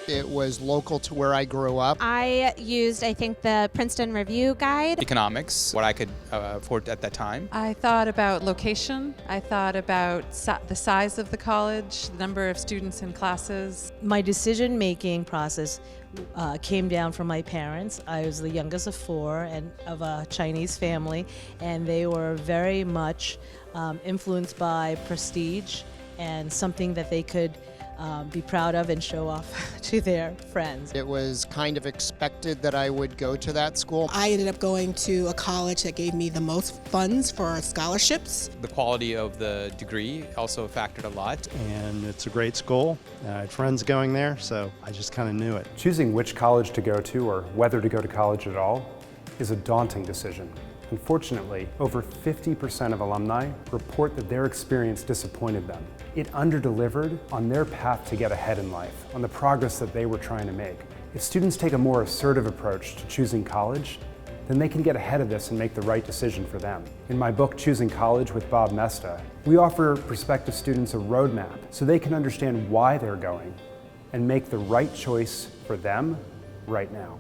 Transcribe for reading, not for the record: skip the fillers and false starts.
It was local to where I grew up. I used, I think, the Princeton Review Guide. Economics, what I could afford at that time. I thought about location. I thought about the size of the college, the number of students in classes. My decision-making process came down from my parents. I was the youngest of four and of a Chinese family, and they were very much influenced by prestige and something that they could be proud of and show off to their friends. It was kind of expected that I would go to that school. I ended up going to a college that gave me the most funds for scholarships. The quality of the degree also factored a lot. And it's a great school. I had friends going there, so I just kind of knew it. Choosing which college to go to or whether to go to college at all is a daunting decision. Unfortunately, over 50% of alumni report that their experience disappointed them. It underdelivered on their path to get ahead in life, on the progress that they were trying to make. If students take a more assertive approach to choosing college, then they can get ahead of this and make the right decision for them. In my book, Choosing College with Bob Moesta, we offer prospective students a roadmap so they can understand why they're going and make the right choice for them right now.